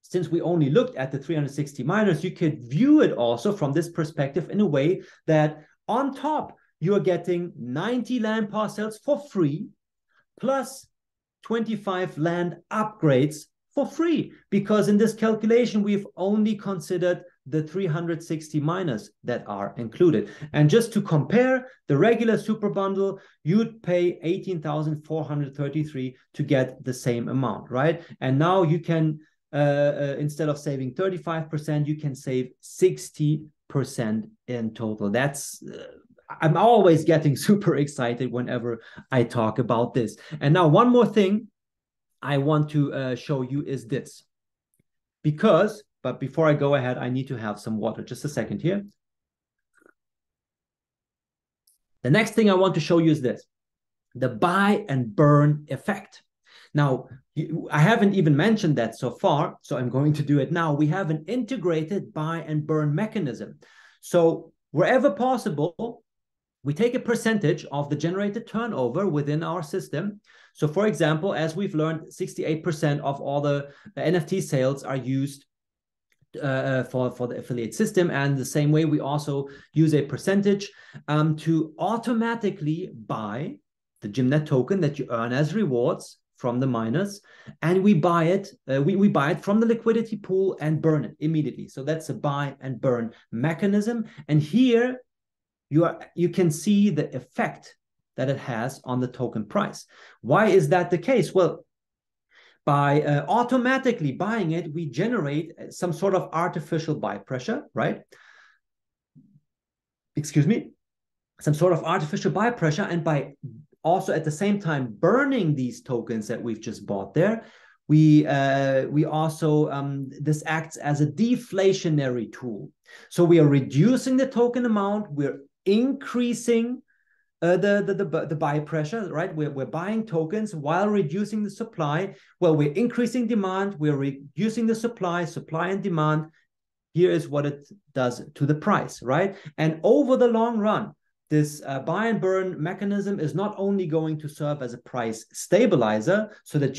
A: since we only looked at the 360 miners, you could view it also from this perspective in a way that on top, you are getting 90 land parcels for free, plus 25 land upgrades for free. Because in this calculation, we've only considered the 360 miners that are included. And just to compare, the regular super bundle, you'd pay $18,433 to get the same amount, right? And now you can, instead of saving 35%, you can save 60% in total. That's... I'm always getting super excited whenever I talk about this. And now one more thing I want to show you is this. But before I go ahead, I need to have some water. Just a second here. The next thing I want to show you is this, the buy and burn effect. Now, I haven't even mentioned that so far, so I'm going to do it now. We have an integrated buy and burn mechanism. So wherever possible, we take a percentage of the generated turnover within our system. So for example, as we've learned, 68% of all the NFT sales are used for the affiliate system. And the same way, we also use a percentage to automatically buy the GYMNET token that you earn as rewards from the miners. And we buy it, we buy it from the liquidity pool and burn it immediately. So that's a buy and burn mechanism. And here, you can see the effect that it has on the token price. Why is that the case? Well, by automatically buying it, we generate some sort of artificial buy pressure, right? Excuse me, some sort of artificial buy pressure. And by also at the same time burning these tokens that we've just bought there, we also, this acts as a deflationary tool. So we are reducing the token amount, we're increasing the buy pressure, right? We're buying tokens while reducing the supply. Well, we're increasing demand, we're reducing the supply and demand. Here is what it does to the price, right? And over the long run, this buy and burn mechanism is not only going to serve as a price stabilizer so that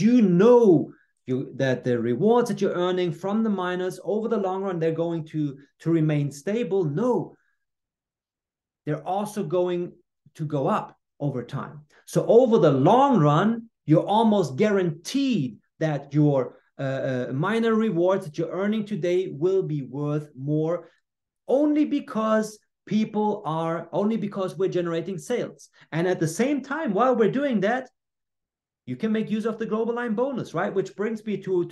A: that the rewards that you're earning from the miners over the long run, they're going to remain stable. No, they're also going to go up over time. So over the long run, you're almost guaranteed that your miner rewards that you're earning today will be worth more only because we're generating sales. And at the same time, while we're doing that, you can make use of the global line bonus, right? Which brings me to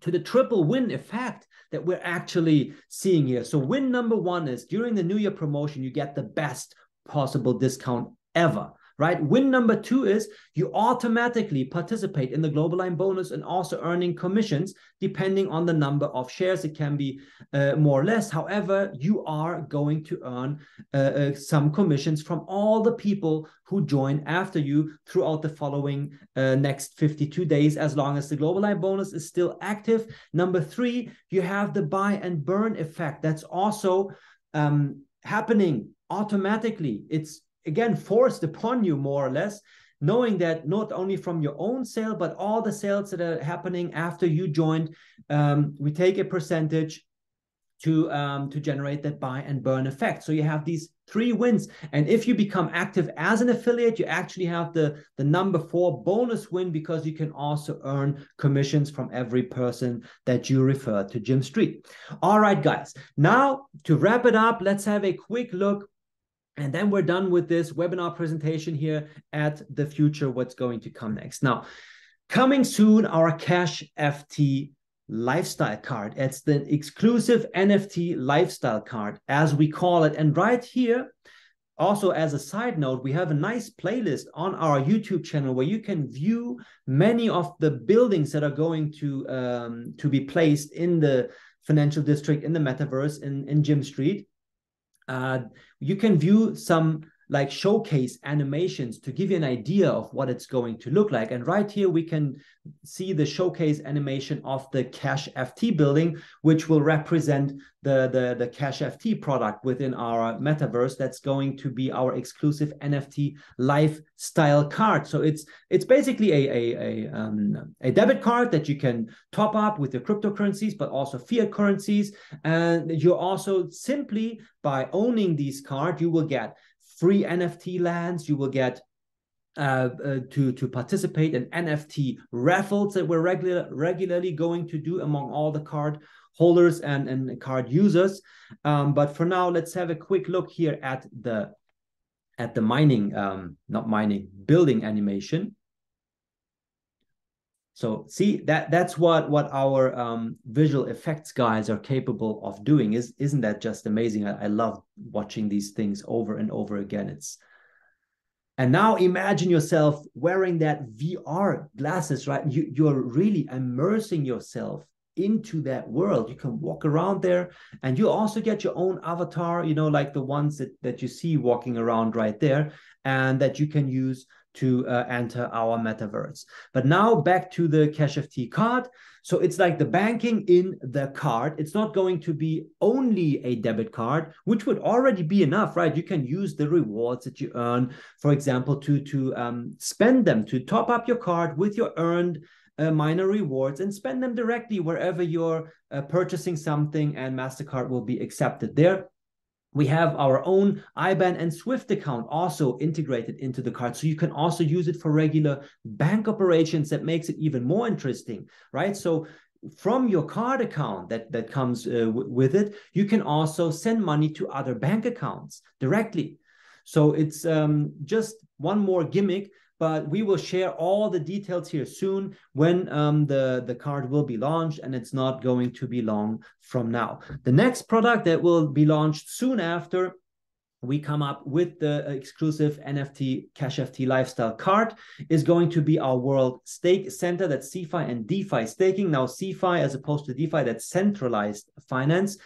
A: the triple win effect that we're actually seeing here. So win number one is during the New Year promotion, you get the best possible discount ever, right? Win number two is you automatically participate in the global line bonus and also earning commissions depending on the number of shares. It can be more or less. However, you are going to earn some commissions from all the people who join after you throughout the following next 52 days, as long as the global line bonus is still active. Number three, you have the buy and burn effect. That's also happening automatically. It's again forced upon you more or less. knowing that not only from your own sale, but all the sales that are happening after you joined, we take a percentage to generate that buy and burn effect. So you have these 3 wins. And if you become active as an affiliate, you actually have the number 4 bonus win, because you can also earn commissions from every person that you refer to GYMSTREET. All right, guys. Now to wrap it up, let's have a quick look. And then we're done with this webinar presentation here at the future, what's going to come next. Now, coming soon, our Cash FT lifestyle card. It's the exclusive NFT lifestyle card, as we call it. And right here, also as a side note, we have a nice playlist on our YouTube channel where you can view many of the buildings that are going to be placed in the financial district, in the metaverse, in GYMSTREET. You can view some like showcase animations to give you an idea of what it's going to look like. And right here, we can see the showcase animation of the Cash FT building, which will represent the Cash FT product within our metaverse. That's going to be our exclusive NFT lifestyle card. So it's basically a debit card that you can top up with your cryptocurrencies, but also fiat currencies. And you're also, simply by owning these cards, you will get free NFT lands. You will get to participate in NFT raffles that we're regularly going to do among all the card holders and card users. But for now, let's have a quick look here at the building animation. So see, that's what our visual effects guys are capable of doing. Isn't that just amazing? I love watching these things over and over again. And now imagine yourself wearing that VR glasses, right? You're really immersing yourself into that world. You can walk around there, and you also get your own avatar, like the ones that you see walking around right there, and that you can use to enter our metaverse. But now back to the Cash FT card. So it's like the banking in the card. It's not going to be only a debit card, which would already be enough, right? You can use the rewards that you earn, for example, to spend them, to top up your card with your earned minor rewards and spend them directly wherever you're purchasing something, and MasterCard will be accepted there. We have our own IBAN and SWIFT account also integrated into the card. So you can also use it for regular bank operations. That makes it even more interesting, right? So from your card account that comes with it, you can also send money to other bank accounts directly. So it's just one more gimmick, but we will share all the details here soon when the card will be launched, and it's not going to be long from now. The next product that will be launched soon after we come up with the exclusive NFT Cash FT lifestyle card is going to be our World Stake Center. That's CeFi and DeFi staking. Now CeFi as opposed to DeFi, that's centralized finance.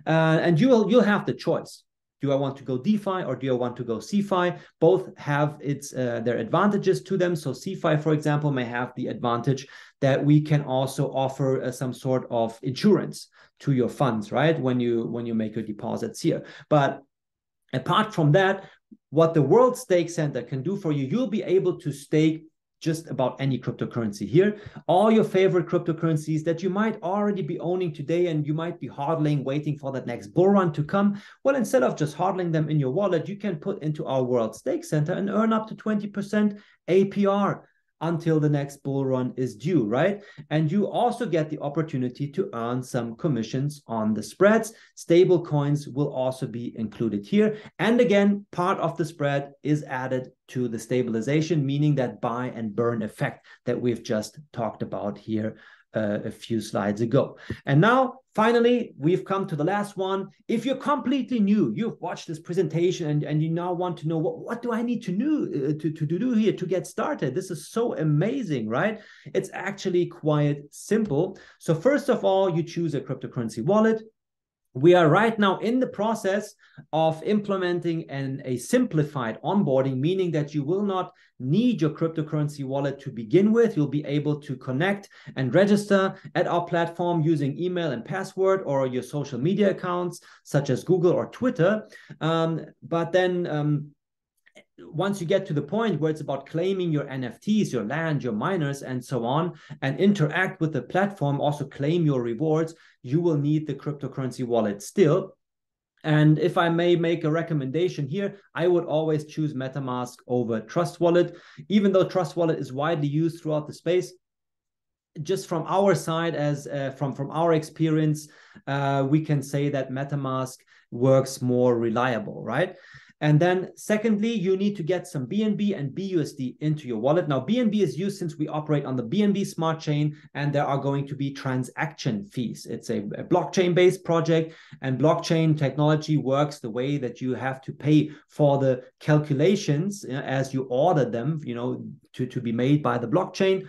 A: And you'll have the choice. Do I want to go DeFi or do I want to go CeFi? Both have their advantages to them. So CeFi, for example, may have the advantage that we can also offer some sort of insurance to your funds, right? When you make your deposits here. But apart from that, what the World Stake Center can do for you, you'll be able to stake just about any cryptocurrency here. All your favorite cryptocurrencies that you might already be owning today, and you might be hodling, waiting for that next bull run to come. Well, instead of just hodling them in your wallet, you can put into our World Stake Center and earn up to 20% APR until the next bull run is due, right? And you also get the opportunity to earn some commissions on the spreads. Stable coins will also be included here. And again, part of the spread is added to the stabilization, meaning that buy and burn effect that we've just talked about here a few slides ago. And now, finally, we've come to the last one. If you're completely new, you've watched this presentation and you now want to know, what do I need to do here to get started? This is so amazing, right? It's actually quite simple. So first of all, you choose a cryptocurrency wallet. We are right now in the process of implementing a simplified onboarding, meaning that you will not need your cryptocurrency wallet to begin with. You'll be able to connect and register at our platform using email and password or your social media accounts such as Google or Twitter. But then once you get to the point where it's about claiming your NFTs, your land, your miners, and so on, and interact with the platform, also claim your rewards, you will need the cryptocurrency wallet still. And if I may make a recommendation here, I would always choose MetaMask over Trust Wallet, even though Trust Wallet is widely used throughout the space. Just from our side, as from our experience, we can say that MetaMask works more reliable, right? And then secondly, you need to get some BNB and BUSD into your wallet. Now, BNB is used since we operate on the BNB smart chain, and there are going to be transaction fees. It's a blockchain-based project, and blockchain technology works the way that you have to pay for the calculations as you order them, to be made by the blockchain.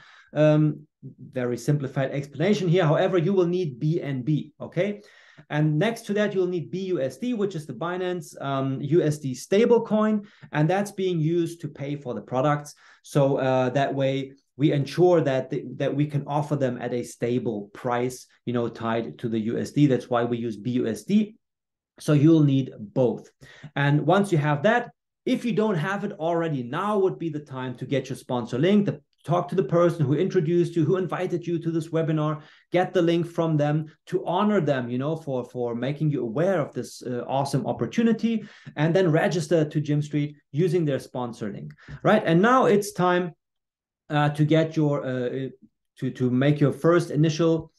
A: Very simplified explanation here. However, you will need BNB, okay? And next to that, you'll need BUSD, which is the Binance USD stablecoin, and that's being used to pay for the products. So that way, we ensure that we can offer them at a stable price, tied to the USD. That's why we use BUSD. So you'll need both. And once you have that, if you don't have it already, now would be the time to get your sponsor link, talk to the person who introduced you, who invited you to this webinar, get the link from them to honor them, for making you aware of this awesome opportunity, and then register to GYMSTREET using their sponsor link, right? And now it's time to get your, to make your first initial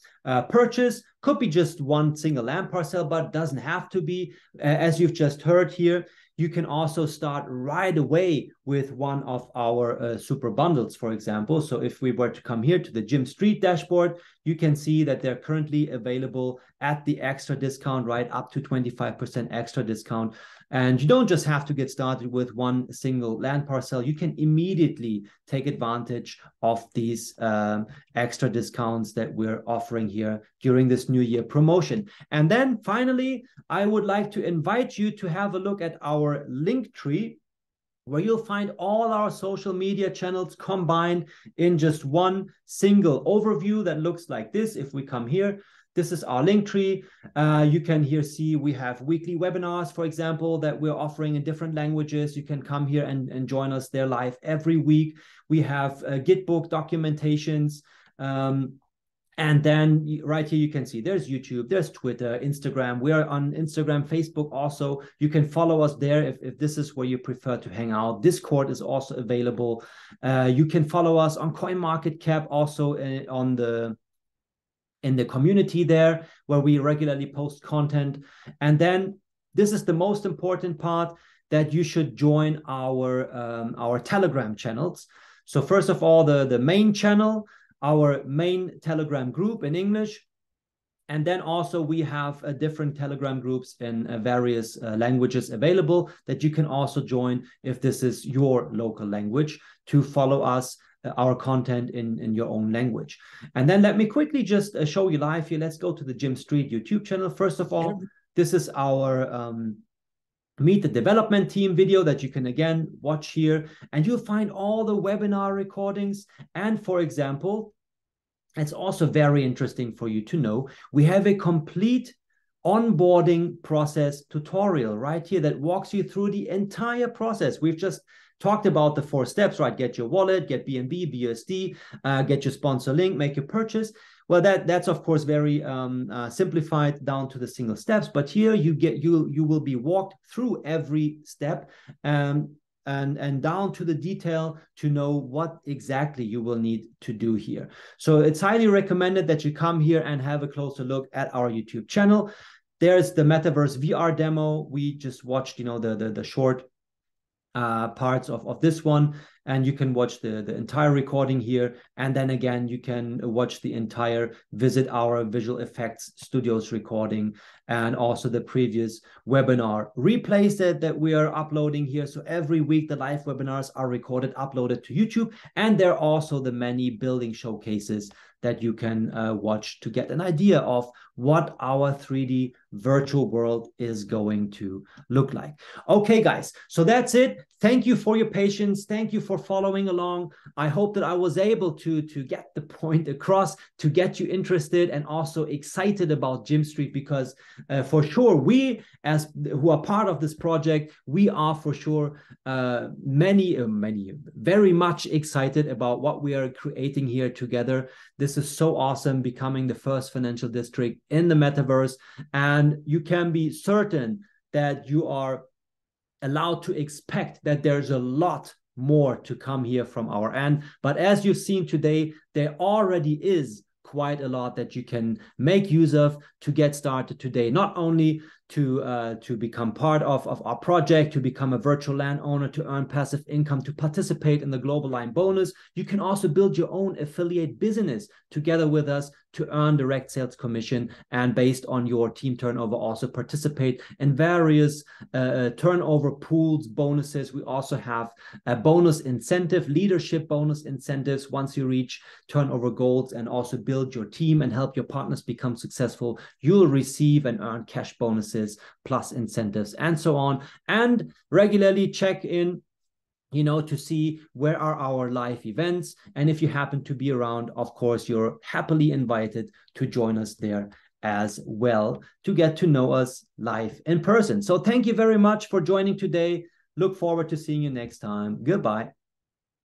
A: purchase. Could be just one single land parcel, but it doesn't have to be. As you've just heard here, you can also start right away with one of our super bundles, for example. So if we were to come here to the GYMSTREET dashboard, you can see that they're currently available at the extra discount, right? Up to 25% extra discount. And you don't just have to get started with one single land parcel. You can immediately take advantage of these extra discounts that we're offering here during this New Year promotion. And then finally, I would like to invite you to have a look at our link tree, where you'll find all our social media channels combined in just one single overview that looks like this. If we come here, this is our link tree. You can here see we have weekly webinars, for example, that we're offering in different languages. You can come here and join us there live every week. We have Gitbook documentations. And then right here, you can see there's YouTube, there's Twitter, Instagram. We are on Instagram, Facebook also. You can follow us there if this is where you prefer to hang out. Discord is also available. You can follow us on CoinMarketCap, also in the community there, where we regularly post content. And then this is the most important part, that you should join our Telegram channels. So first of all, the main channel, our main Telegram group in English. And then also we have different Telegram groups in various languages available that you can also join if this is your local language, to follow us, our content in your own language. And then let me quickly just show you live here. Let's go to the GYMSTREET YouTube channel. First of all, this is our Meet the Development Team video that you can again watch here, and you'll find all the webinar recordings. And for example, it's also very interesting for you to know, we have a complete onboarding process tutorial right here that walks you through the entire process. We've just talked about the 4 steps, right? Get your wallet, get BNB, BUSD, get your sponsor link, make your purchase. Well, that's of course very simplified down to the single steps, but here you will be walked through every step and down to the detail to know what exactly you will need to do here. So it's highly recommended that you come here and have a closer look at our YouTube channel. There's the Metaverse VR demo. We just watched, the short parts of this one, and you can watch the entire recording here. And then again, you can watch the entire Visit Our Visual Effects Studios recording, and also the previous webinar replays that we are uploading here. So every week the live webinars are recorded, uploaded to YouTube, and there are also the many building showcases that you can watch to get an idea of what our 3D virtual world is going to look like. Okay, guys, so that's it. Thank you for your patience. Thank you for following along. I hope that I was able to get the point across, to get you interested and also excited about GYMSTREET, because for sure, we as who are part of this project, we are for sure many very much excited about what we are creating here together. This is so awesome, becoming the first financial district in the metaverse, and you can be certain that you are allowed to expect that there's a lot more to come here from our end. But as you've seen today, there already is quite a lot that you can make use of to get started today, not only to become part of our project, to become a virtual landowner, to earn passive income, to participate in the Global Line bonus. You can also build your own affiliate business together with us to earn direct sales commission, and based on your team turnover, also participate in various turnover pools, bonuses. We also have a bonus incentive, leadership bonus incentives once you reach turnover goals, and also build your team and help your partners become successful. You'll receive and earn cash bonuses plus incentives and so on, and regularly check in, you know, to see where are our live events. And if you happen to be around, of course, you're happily invited to join us there as well to get to know us live in person. So thank you very much for joining today. Look forward to seeing you next time. Goodbye.